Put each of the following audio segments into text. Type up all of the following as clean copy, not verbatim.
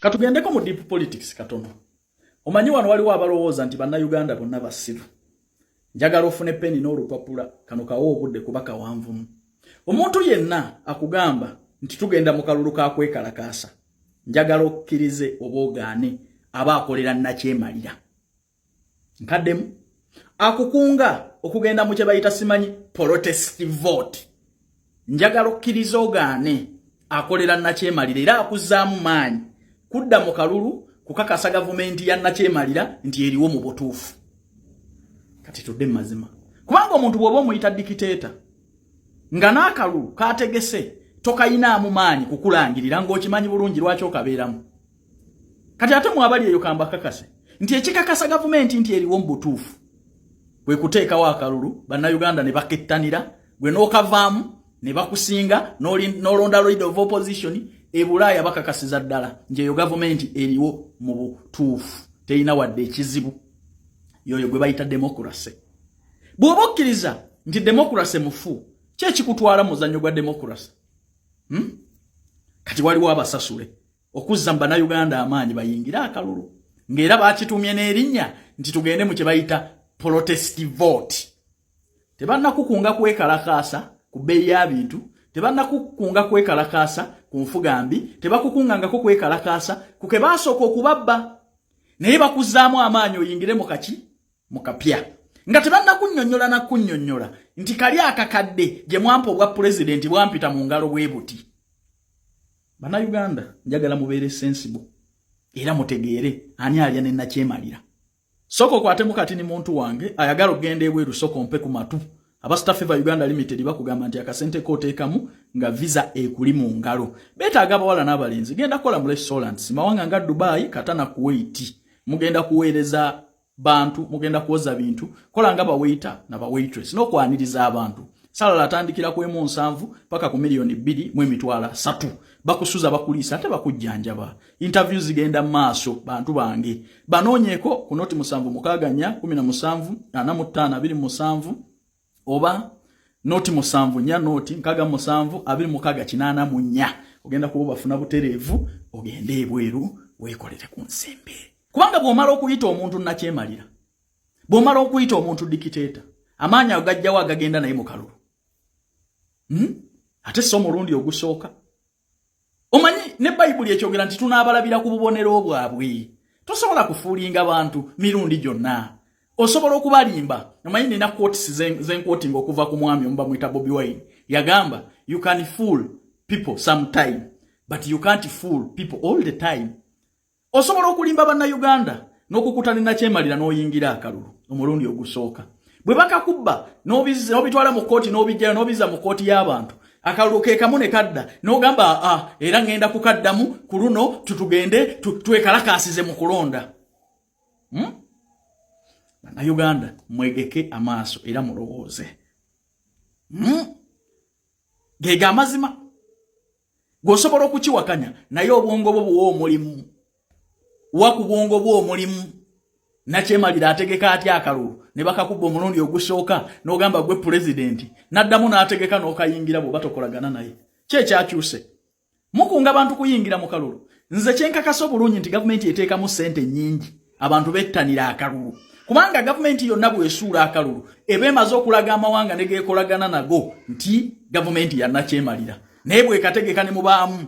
Katugendeko mu deep politics katono. Omanyi wano waliwo abalowooza nti bannayuganda bonna basiru. Njagala ofune peni n'olupapula kano kawo obudde kuba kawanvumu. Omuntu yenna akugamba nti tugenda mu kalulu ka kwekalakaasa. Njagala okkirize oba ogaane aba akolera nnakyemalira. Nkaddemu akukunga okugenda mu kye bayita simanyi protest vote. Njagala okkirize ogaane akolera nnakyemalira era akuzzaamu maanyi kudda mu kalulu kukakasa gavumenti ya nnakyemalira nti eriwo mu butuufu. Kati tudde mazima. Kubanga omuntu bw'oba omuyita dikiteeta nga n'akalulu kategese tokayinaamu maanyi kukulangirira ng'okimanyi bulungi lwaki okabeeramu. Kati ate mwabali eyo kamba kakase nti ekikakasa gavumenti nti eriwo mu butuufu bwe kuteekawo akalulu bannayuganda ne bakettanira gwe n'okavaamu ne bakusinga n'olonda leader of opposition e Bulaaya bakakasiza ddala nti eyo gavumenti eriwo mu butuufu terina wadde ekizibu. Yoyo gwe bayita democracy. Bw'oba okkiriza nti democracy mufu kye kikutwala muzannyo gwa democracy. Kati waliwo abasasule okuzza bannayuganda amaanyi bayingira akalulu ng'era bakitumye n'erinnya nti tugende mu kye bayita protest vote. Tebannakukunga kwekalakaasa ku bbeeyi y'abintu, tebannakukunga kwekalakaasa ku nfugambi, tebakukungangako kwekalakaasa ku ke baasooka okubabba naye bakuzzaamu amaanyi oyingire mu kaki mu kapya nga tebannakunnyonnyola nakunnyonnyola nti kali akakadde gye mwampa obwa pulezidenti bwampita mu ngalo bwe buti. Bannayuganda njagala mubeere sensible era mutegeere ani alya ne nnakyemalira. Soko kwate mukati ni muntu wange ayagala okgenda ebweru soko mpe ku matu. Abasta Favor Uganda Limited bakugamba nti akasente kooteekamu nga visa ekuli mu ngalo. Beetaaga abawala n'abalenzi genda kola mu restaurants mawanga nga Dubai, Katana, Kuwait. Mugenda kuweereza bantu, mugenda kuwoza bintu, kola nga ba waiter na ba waitress n'okwaniriza abantu. Salala atandikira ku 7 paka ku $2,300,000. Bakusuza bakulisa ate bakujjanjaba. Interviews zigenda maaso bantu bange. Banoonyeko ku noti 7 17 45 27 oba noti 7 nya noti 7 26 4. Ogenda kuba bafuna butereevu ogende ebweru weekolere ku nsembe. Kubanga bw'omala okuyita omuntu nnakyemalira, bw'omala okuyita omuntu dikiteeta, amaanyi agajjawo agagenda naye mu kalulu. Ate so mulundi ogusooka. Omanyi ne Bayibuli ekyogera nti tunaabalabira ku bubonero bwabwe. Tosobola kufuulinga bantu mirundi gyonna. Osobola okubalimba. Omanyi nina quotes zenquoting okuva ku mwami omba mwita Bobi Wine. Yagamba, you can fool people sometime, but you can't fool people all the time. Osobola okulimba bannayuganda n'okukutana nnakyemalira n'oyingira akalulu omulundi ogusooka. Bwe bakakubba n'obitwala mu kooti n'obijjayo n'obiza mu kooti y'abantu akalulu ke kamu ne kadda n'ogamba era ngenda kukaddamu ku luno tutugende twekalakaasize mu kulonda. Bannayuganda mwegeke amaaso era mulowooze. Gega amazima g'osobola okukiwakanya naye obwongo bwo buwa omulimu. Waku bwongo bwo omulimu nakyemalira ategeka atya akalulu ne bakakubba omulundi ogusooka n'ogamba gwe pulezidenti n'addamu n'ategeka n'okayingira bwe batokolagana naye. Kyekyakyuse mukunga abantu kuyingira mu kalulu. Nze kyenkakasa obulungi nti gavumenti eteekamu ssente nnyingi abantu bettanira akalulu. Kubanga gavumenti yonna bw'esuula akalulu eba emaze okulaga amawanga ne geekolagana nago nti gavumenti ya nnakyemalira. Naye bw'ekategeka ne mubaamu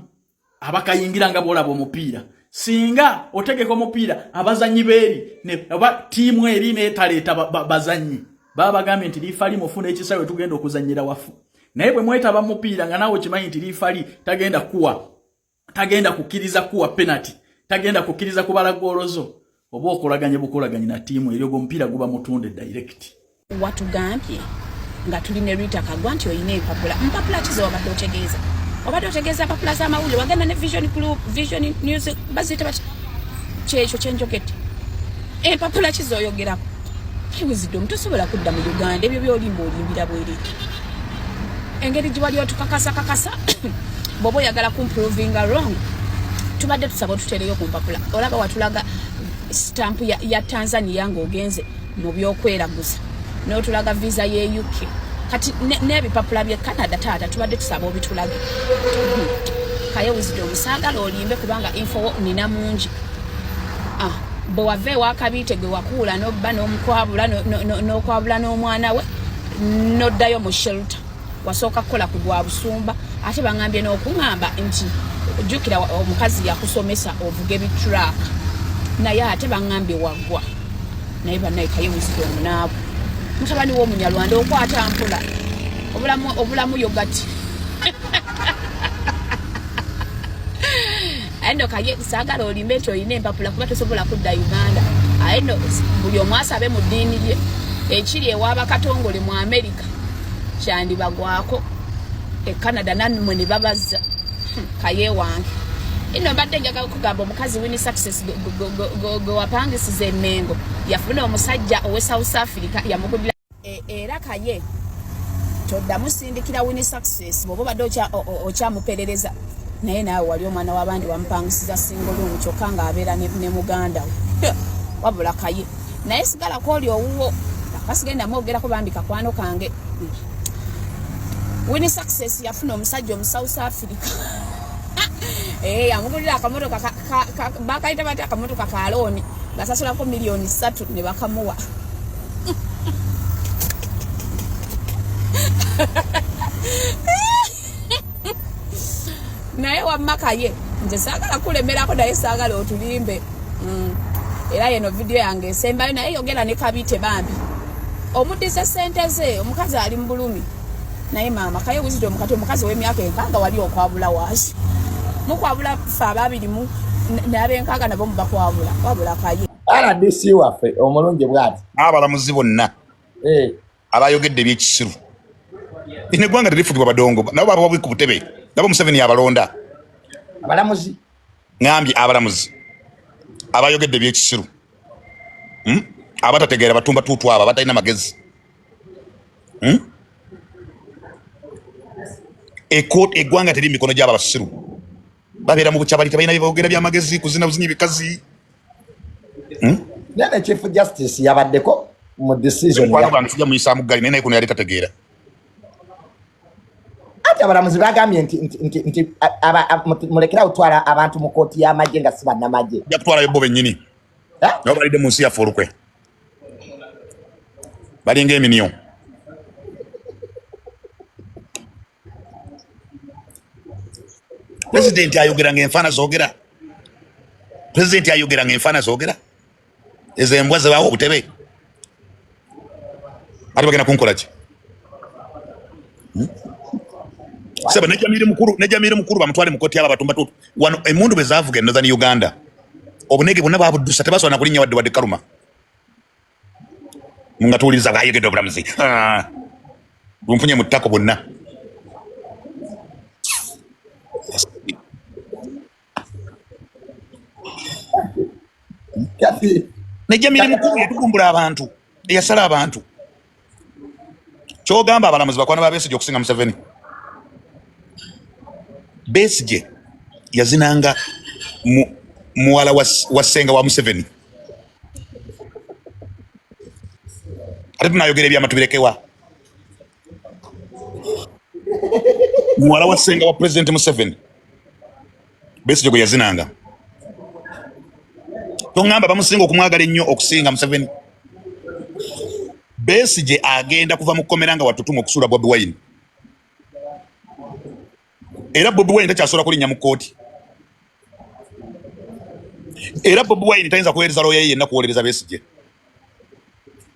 abakayingira nga bw'olaba omupiira. Singa otegeka omupiira abazanyi beeri ne aba tiimu eri n'etaleeta bazanyi baba bagambye nti liifali mufuna ekisawe tugenda okuzannyira wafu. Naye bwe mwetaba mupiira nga naawe okimanyi nti liifali tagenda kukkiriza kuwa penalty, tagenda kukkiriza kubala goolozo, oba okolaganye bukolaganye na tiimu eri ogwo omupiira guba mutunde direct. Watugambye nga tulina Rita Kagwa nti oyina empapula. Mpapula kizo wabadde otegeeza? Wabadde otegeeza mpapula z'amawulire wagenda ne Vision Group, Vision News baziyita bati kyekyo kyenjogedde. Empapula kizo oyogerako? Wisdom tosobola kudda mu Uganda ebyo by'olimba olimbira bwereke. Engeri gye wali otukakasa bw'oba oyagala kumprovinga wrong tubadde tusaba otutereyo ku mpapula. Olaba watulaga stamp ya Tanzania ng'ogenze mu by'okweraguza n'otulaga visa ye UK. Kati n'ebipapula bye Canada taata tubadde tusaba obitulage. kayewuzidde omusaagala olimbe kubanga info nina mungi. Bwe wava ewakabiite gwe wakuula n'obba n'omukwabula n'okwabula n'omwana we n'oddayo mu shelter. Wasooka kukola ku gwa busumba ate baŋŋambye n'okuŋŋamba nti jjukira omukazi yakusomesa ovuga ebituraaka naye ate baŋŋambye waggwa naye bannaye kayewuzidde omunaabu mutabani w'omunyalwanda okwata mpula obulamu yogati ayino kaye saagala olimbe nti olina empapula kuba tosobola kudda Uganda ayino buli omu asabe mu ddiini lye ekiri ewaabakatongole mu America kyandibagwako Canada nammwe ne babaza kaye wange ino mbadde njagala kugamba omukazi Winnie Success gwe wapangisiza Mengo yafuna omusajja owe South Africa yamugulira era kaye toddamu sindikira Winnie Success bw'oba badde okyamuperereza naye naawe wali omwana w'abandi wamupangisiza singolumu kyokka ng'abeera ne muganda we wabula kaye naye sigala kwoli owuwo akasigenda mwogerako bambi kakwano kange Winnie Success yafuna omusajja omu South Africa yamugulira akamotoka bakayita bati akamotoka ka looni basasulako miliyoni 3 ne bakamuwa naye wamakaye nze saagala kulemerako naye saagala otulimbe era yeno video yange esembayo naye yogera ne kabiite bambi omuddize ssente ze omukazi ali mu bulumi naye maama kayewuzidde omukazi w'emyaka 6 wali okwabula waasi mukwabula ffe ababiri mu n'ab'enkaaga nabo mubakwabula wabula kaye RDC waffe omulungi bwati abalamuzi bonna abayogedde ebyekisiru ine eggwanga terifugibwa badongo nabo baba babwi ku butebe nabo Museveni abalonda abalamuzi ngambye abalamuzi abayogedde ebyekisiru abatategeera batumba tutu aba batalina magezi eggwanga teri mikono gy'abo abasiru babeera mu bukyabali tebalina byebogera byamagezi kuzina buzinyi bikazi nene Chief Justice yabaddeko mu decision sijja muyisaamu ggali naye naye kuno yali tategeera ati abalamuzi bagambye nti mulekera otwala abantu mu kooti y'amagye nga si bannamagye ja kutwalayo bo bennyini nabo balidde mu nsi yaffe olukwe balinga eminiyo President ayogera ng'enfaana zoogera President ayogera ng'enfaana zoogera ezo embwa zebawo obutebe ate bagenda kunkola ki seba nejamire mukuru bamutwale mu kooti y'aba batumba tutu wano emundu bwe zaavuga e Northern Uganda obunege bwonna babuddusa tebasobola kulinnya wadde kaluma ngatuwuliriza ng'ayogedde obulamuzi bumpunye mu ttako bwonna nejamire mukuru yatukumbula abantu eyasala abantu kyogamba abalamuzi bakwana ba Besigye okusinga Museveni Besigye yazinanga muwala wa ssenga wa Museveni ate tunayogera ebyamatu birekewa muwala wa ssenga wa President Museveni Besigye gwe yazinanga tongamba bamusinga okumwagala ennyo okusinga Museveni Besigye agenda kuva mu kkomera nga watutuma okusuula Bobi Wine era Bobi Wine takyasobola kulinnya mu kooti era Bobi Wine tayinza kuweereza looya ye yenna kuwolereza Besigye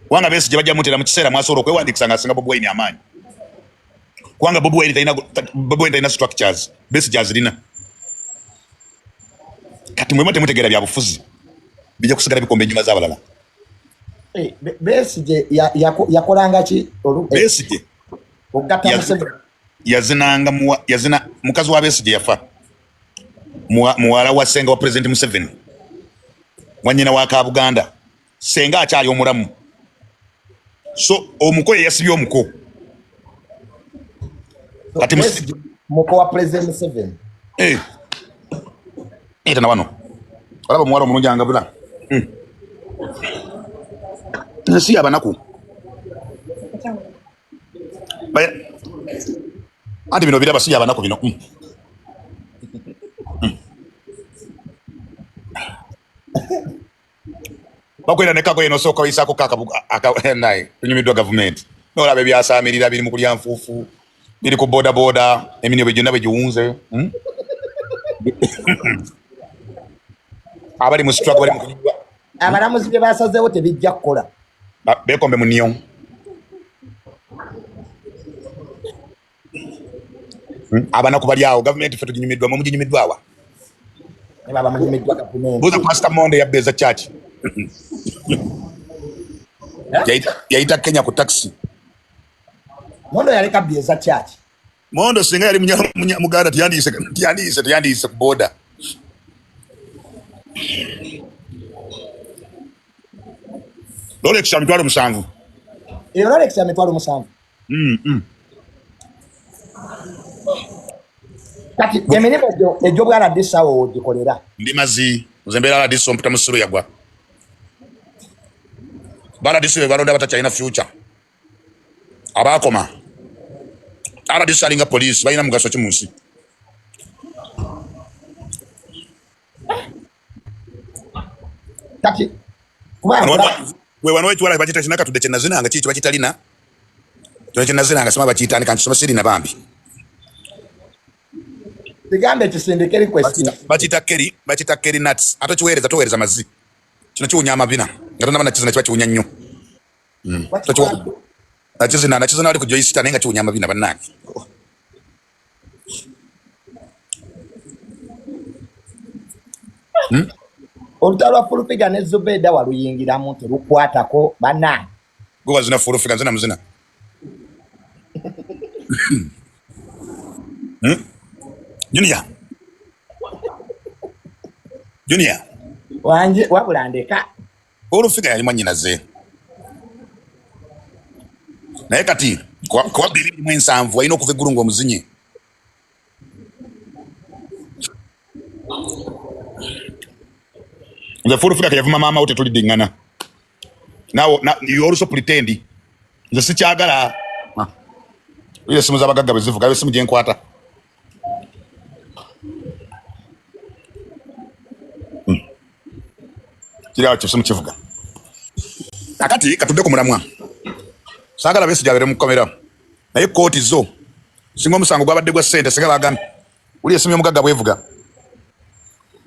kubanga Besigye bajja mutera mu kiseera mwasobola okwewandikisa ng'asinga Bobi Wine amaanyi kubanga Bobi Wine talina structures Besigye azirina kati mwema temutegeera bya bufuzi bijja kusigala bikombe enjuma z'abalala Besigye yakolanga ki Besigye yazina mukazi wa Besigye yafa muwala wa ssenga wa President Museveni wanyina wa Kabuganda senga akyali omulamu so omuko yasibye omuko kati muko wa President Museveni ita na wano alaba muwala omulungi angabula nasi abanaku andi bino biraba si abanaku bino bakwera ne kago eno soka bayisako kaka naye tunyumidwa government nolabe byasamirira biri mu kulya nfufu biri ku boda eminyo byonna bejiwunze abali mu struggle bali mu kunyumba abalamuzi bye basazeewo tebijja kukola bekombe mu niyo abana kubalyawo government fe tunyumidwa mu jinyumidwawa ne baba munyumidwa government buza Pastor Monde yabeza church yaita Kenya ku taxi Mondo yaleka bieza church Mondo singa yali muganda tiyandise ku boda Rolex ya mitwalo musanvu Rolex ya mitwalo musanvu kati emirimo egyo bwana disawo ogikolera ndi mazi uzembera la diso mpita musuru yagwa bala diso balonda batachaina future abakoma ara diso alinga police bayina mugaso kimunsi kati we wano wetwala bachita chinaka tudeche nazinanga chichi bachita lina tudeche nazinanga sema bachita ni soma siri na bambi bigambe kisindike request bachita keri nuts ato chiwereza towereza mazi kino chiunyama bina ngatona bana chizina chibachi unyannyo nachizina ali ku joyista nenga chiunyama bina banaki olutalo fulufiga ne Zubeda waluyingiramu terukwatako bana goba zina fulufiga zina muzina Junior wanje wabulandeka olufiga yali mwanyina ze naye kati kwa bibiri mu ensanvu ayina okuva eggulu ng'omuzinye nze fulufiga kayavuma maama wo tetulidingana now you also pretend nze sikyagala ile simu z'abagagga bwe zivuga simu gye nkwata kiriawo kyosimu kivuga akati katudde ku mulamwa saagala Besigye abeere mu kkomera naye kooti zo singa omusango gwabadde gwa ssente singa bagambye uli esimu y'omugagga bwevuga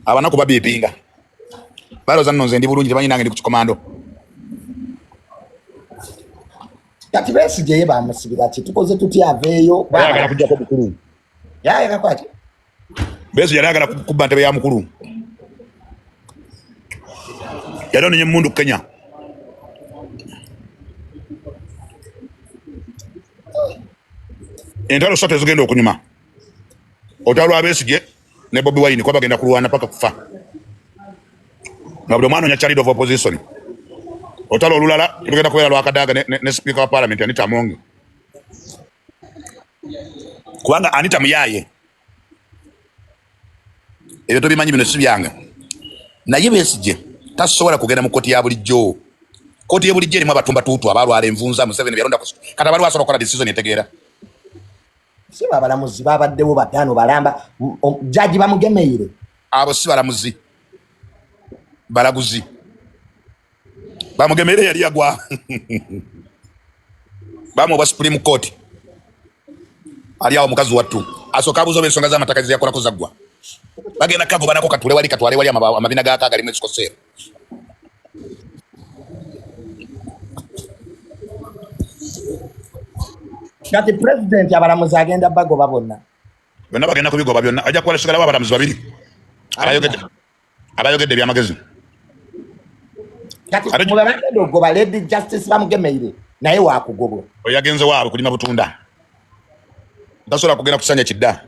abanaku babyepinga balooza nno nze ndi bulungi tebanyi nange ndi ku kikomando kati Besigye ye bamusibira ki tukoze tutya aveeyo ayagala kujjako mukulu yayagala kwaki Besigye yali ayagala kubba ntebe ya mukulu yali onenye mundu Kenya entalo sote zigenda okunyuma otalo lwa Besigye ne Bobi Wine kwa bagenda kulwana paka kufa na buli omwana onya leader of opposition otalo olulala tugenda kubeera lwakadaga ne speaker wa parliament Anita Amongi kubanga Anita muyaye ebyo tobimanyi bino si byange naye Besigye tasobola kugenda mu koti ya bulijjo koti ya bulijjo erimu abatumba tutu abalwala envunza Museveni byalonda kati abalwa asobola okukola decision etegeera si babalamuzi babaddewo bataano balamba jaji bamugemeire abo si balamuzi balaguzi bamugemeire yali agwa bamu wa Supreme Court ali awo mukazi wattu asoka abuzo b'ensonga z'amataka ziyakolako zaggwa bagenda kago banako katule wali amabina ga kagalimu ekikosero kati president abalamuzi agenda bagoba bonna bagenda kubigoba byonna ajja kukola sigala abalamuzi babiri abayogedde byamagezi kati mulabadde ogoba Lady Justice bamugemeire naye wakugobwa oyagenze waabwe kulima butunda tasobola kugenda kusanya kidda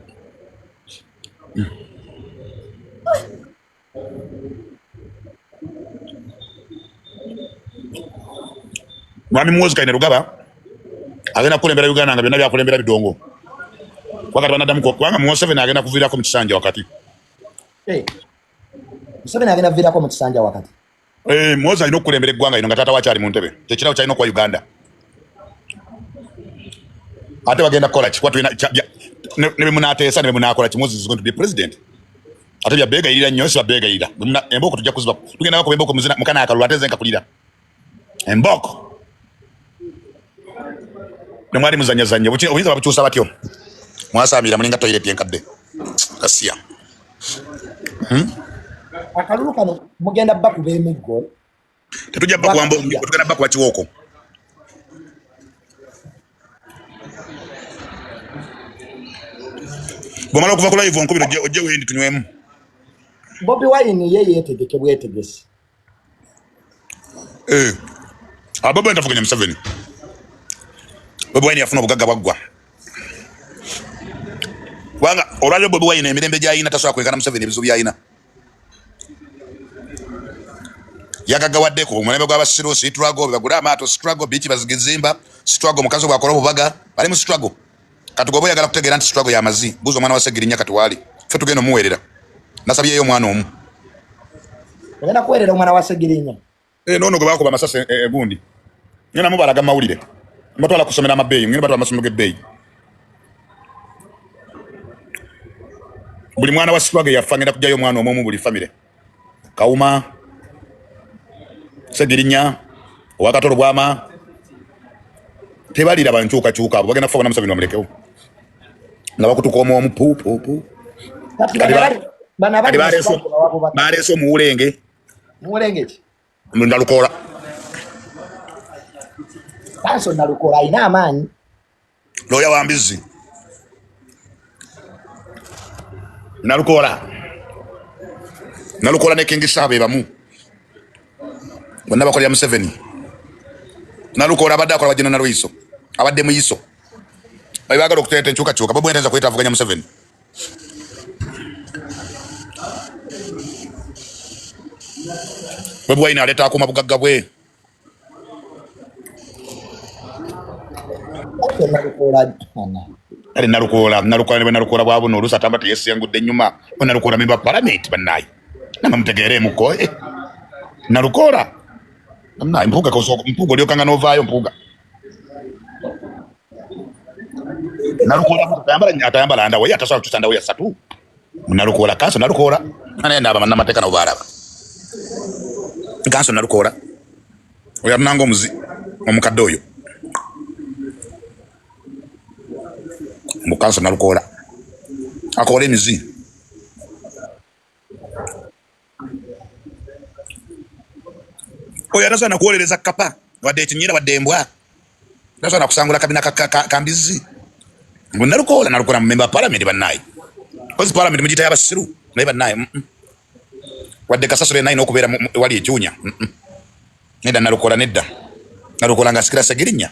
Mwami Muhoozi Kayine Lugaba agenda kulembera Uganda nga byonna byakulembera bidongo wakati banaddamu kubanga Museveni agenda kuviirako mu kisanja wakati Museveni agenda kuviirako mu kisanja wakati Muhoozi alina okukulembera eggwanga lino nga taata wakyali mu ntebe kyekirawo kyalina okuwa Uganda ate bagenda kukola ki ne bemunateesa ne bemunakola ki Moses is going to be president ate bya bega irira nnyo siba bega irira emboko tujja kuziba tugenda bako emboko muzina mukana akalulu ate zenka kulira emboko nemwali muzanya zanya obuyinza babukyusa batyo mwasamira mulinga toilet enkadde kasiya akalulu kano mugenda bakuba emiggo tetujja bakuwamba tugenda bakuba kiwoko bwamala okuva ku live onkubira ojje wendi tunywemu Bobi Wine ye yetegeke bwetegesi Bobi Wine tavuganya Museveni Bobi Wine yafuna obugagga bwaggwa wanga olwaliro Bobi Wine emirembe gy'ayina tasobola kwekana Museveni ebizibu by'ayina yagaggawaddeko omulembe gw'abasiru struggle bagula amaato struggle biiki bazigizimba struggle mukazi bwakola obubaga bali mu struggle kati gwe oyagala kutegeera nti struggle y'amazi buuza omwana wa Ssegirinya kati waali ffe tugenda omuweerera nasabyeyo omwana omu ogenda kuweerera omwana wa Ssegirinya noono gwe baakuba amasasi egundi ngenda mubalaga mawulire mbatwala kusomera amabeeyi ngenda batwala amasomero g'ebbeeyi buli mwana wa struggle yafa ngenda kujjayo omwana omu buli famire Kawuma Ssegirinya owakatolo bwama tebalira bankyukakyuka abo bagenda kufa na Museveni bamulekewo nga bakutuka omu puupuupu baleese omuwulenge ki Nalukoola Kanso Nalukoola alina amaanyi looya wa Mbizzi Nalukoola ne King Saabe bamu bonna bakolera Museveni Nalukoola abadde akola bajina na Lwiso abadde muyiso baagala okuteeta enkyukakyuka Bobi Wine tayinza kwetaavuganya Museveni Bobi Wine aleeta akuuma bugagga bwe kale Nalukoola bwabuno oluusi atamba teyesiyangudde ennyuma Nalukoola memba palamenti bannaayi nama mutegeereemuko Nalukoola bannaayi mpuuga olyokanga n'ovaayo mpuuga Nalukoola atayambala ndawo ye atasobola kukyusa ndawo ya ssatu Nalukoola kanso Nalukoola naye ndaaba bannamateeka nabo baalaba kanso Nalukoola oyo atunanga omuzi omukadde oyo mukanso Nalukoola akola emizi oyo atasobola nakuwolereza kapa wadde ekinyira wadde embwa tasobola nakusangula kabina ka Mbizzi ngu Nalukoola mumemba palamenti bannaayi kozi palamenti mugiyita y'abasiru naye bannaayi wadde kasasule nayi n'okubeera wali ekyunya nedda Nalukoola ng'asikira Ssegirinya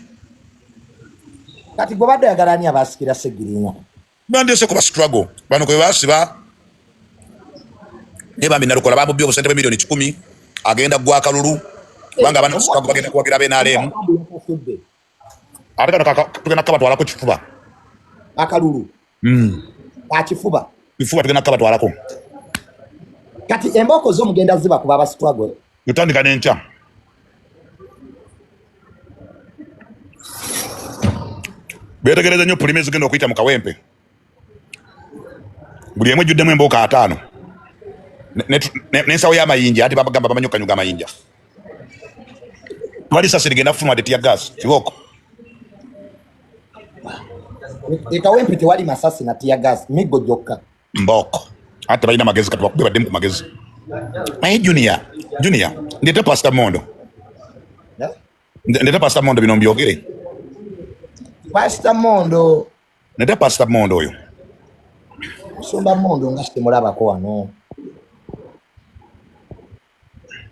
kati gwe badde oyagala ani abasikira Ssegirinya bandyose kuba struggle bano kwe baasiba naye bambi Nalukoola bamubye obusente bwe miliyoni 10 agenda gwa akalulu kubanga abaana struggle bagenda kuwagira NRM ate kano tugenda kukabatwalako kifuba akalulu akifuba tugenda kukabatwalako kati emboko zo mugenda ziba kuba aba struggle tutandika n'enkya beetegereza nnyo pulime zigenda okuyita mu kawempe buli emu ejjuddemu embooka 5 n'ensawo y'amayinja ate bagamba bamanyi okukanyuga amayinja wali sasi ligenda kufunwa ate tiyagasi kibooko ekawempe tewali masasi na tiyagasi miggo gyokka mbooko ate balina magezi kati bakube baddemu ku magezi naye junior ndeeta Pastor Mondo bino mbyogere Pastor Mondo ndeeta Pastor Mondo oyo Omusumba Mondo nga sitemulabako wano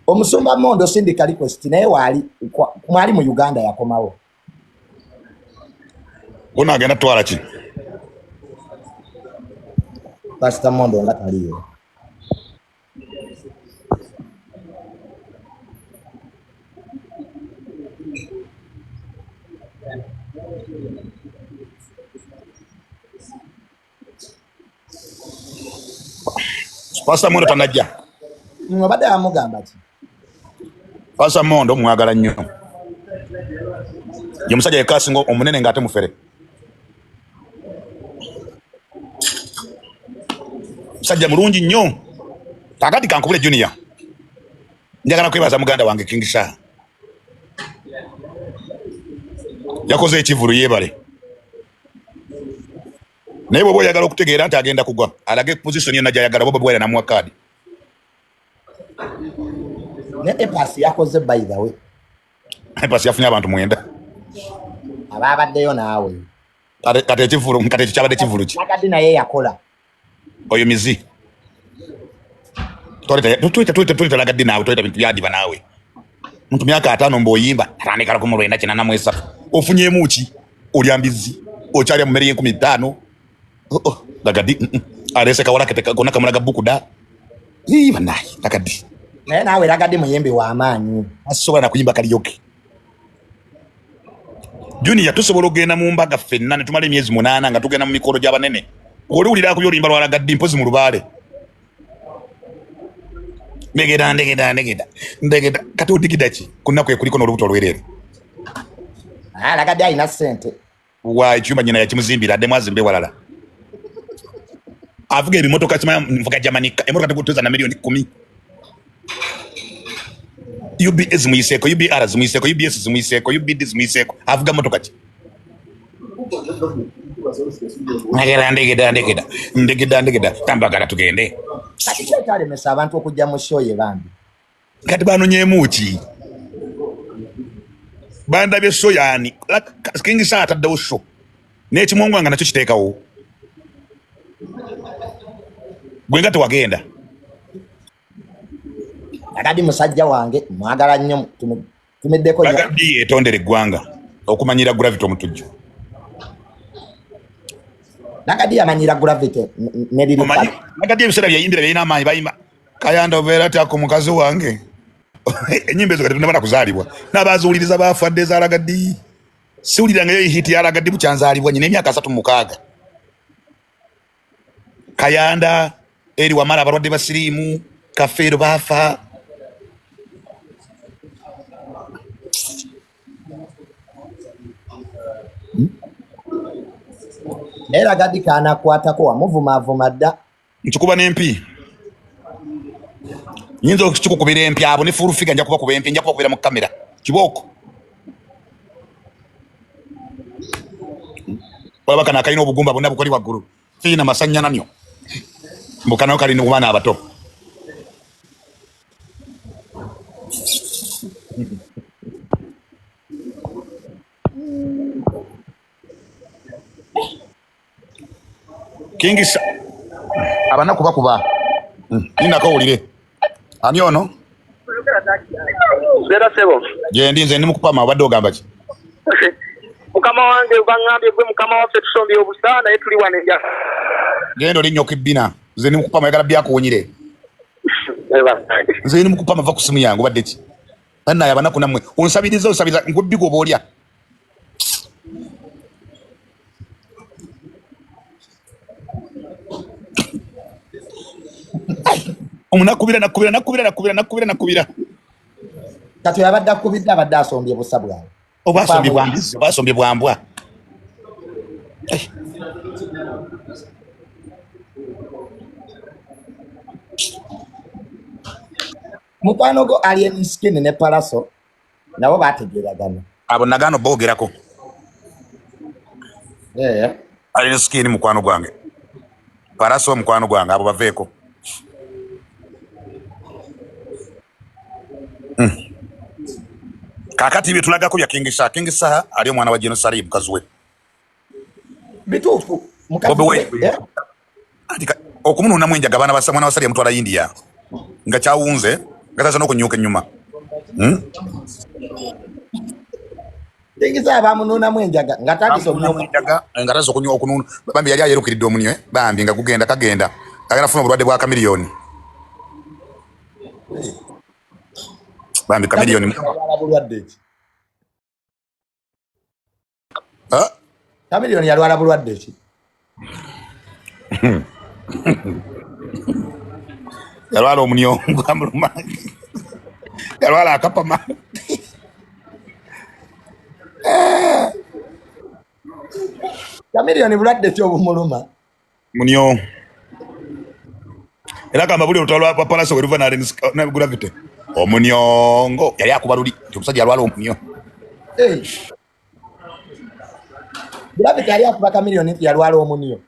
Omusumba Mondo sindika request naye mwali mu Uganda yakomawo bona agenda twala ki Pastor Mondo nga taliyo Pastor Mondo tanajja abadde amugamba ki Pastor Mondo mwagala nnyo ye musajja yekasinga omunene ng'ate mufere musajja mulungi nnyo Kakati kankubule Junior. Njagala kwebaza muganda wange King Sha. Yakoze ekivulu yebale. Naye bwe boyagala okutegeera nti agenda kugwa. Alage position yonna gyayagala bo bwe na mwakadi. Ne epasi yakoze by the way. Epasi yafunye abantu 9. Ababaddeyo naawe. Kate ekivulu, kate kyabadde ekivulu ki. Nakadi naye yakola. Oyo mizi. Tuita lagadi nawe, tuita bintu byadiba nawe. Muntu myaka 5 mboyimba, atandika ku 1993. Ofunye muki, olyambizi, okyali mu meri 15. Lagadi, arese kawala keteka kona kamulaga buku da. Iba nayi, lagadi. Nawe lagadi muyembe wa amaanyi. Asobola nakuyimba karaoke. Junior tusobola ogenda mu mbaga ffenna ne tumala emyezi 8 nga tugenda mu mikolo gy'abanene. Oli ulira ku yolimba lwa lagadi mpozi mu lubaale. Ndegeda kati odigidaki kunakwe kuliko n'olubuto olwerere. Lagadi ayina ssente. Wa icyumba nyina yakimuzimbira adde mwazimbe walala. Avuga ebimotoka kimaya mvuga Jamanika emotoka tegutuza na milioni 10. UBS muyiseko, UBR muyiseko, UBS muyiseko, UBD muyiseko. Avuga motoka ki. Ndegeda tambagala tugende. Kati kyetale mesa abantu okujja mu show ye bambi. Kati banonyemuki. Banda bye show yani. King Sha ataddewo show. N'ekimongwanga nakyo kiteekawo. Gwenga tewagenda. Lagadi musajja wange mwagala nnyo tumeddeko nnyo. Lagadi etondere eggwanga okumanyira gravity omutujju. Lagadi yamanyira gravity neriri. Lagadi ebiseera byayimbira byalina amaanyi bayimba Kayanda obeera tyako mukazi wange. Enyimba ezo kati tunabana kuzaalibwa n'abazuuliriza baafadde za Lagadi. Siwulirangayo hiti ya Lagadi bukyanzaalibwa nyina emyaka 36. Kayanda eri wamala abalwadde basiriimu Kafeero baafa. Lagadi kana kwatako wamuvuma dda. Nkikuba n'empi. Nyinza okukikukubira empi abo ne full figure nja kuba kuba empi nja kuba kubira mu kamera. Kiboko. Baba kana kalina obugumba bonna bukoli waggulu. Fina masanya nanyo. Mbukana kali ni kubana abato. King Sha abana kuba nina kawulire ani ono Zera sebo je nze ndi mukupama abadde ogamba ki mukama wange bangambye gwe mukama waffe tusombi obusana naye tuli wanenja gendo linyo kibina nze ndi mukupama yagala byakuwonyire nze ndi mukupama va ku simu yange obadde ki anna yabana kunamwe onsabiriza osabiza ngubbigo boolya nakubira. Kati yabadde akubidde abadde asombye busa bwawe. Obasombye bwambwa. Mukwano go Alien Skin ne Palaso nabo bategeeragana. Abo nagano boogerako. Alien Skin mukwano gwange. Palaso mukwano gwange abo baveeko. Kakati bye tulagako bya King Sha ali omwana wa Jerusalem kazwe. Bituufu mukazi. Andika okumununa mwenjaga bana basa mwana wasali mutwala India. Nga kyawunze ngataza n'okunyuka ennyuma. King Sha bamununa mwenjaga ngatandise omunyaga ngataza okunyuka okununa bambi yali ayerukiridde omunyo bambi nga kugenda kagenda agala funa obulwadde bwa kamiliyoni. Bambi kamiliyoni kamiliyoni yalwala bulwadde ki? Yalwala omunyongo amuluma. Yalwala akapama. Kamiliyoni bulwadde ki obumuluma? Munyo. era kamba buli olutalo lwa palaso weruva na gravity omunyongo yali akubaluli omusajja alwala omunyo Gravity yali akuba kamiliyoni yalwala omunyo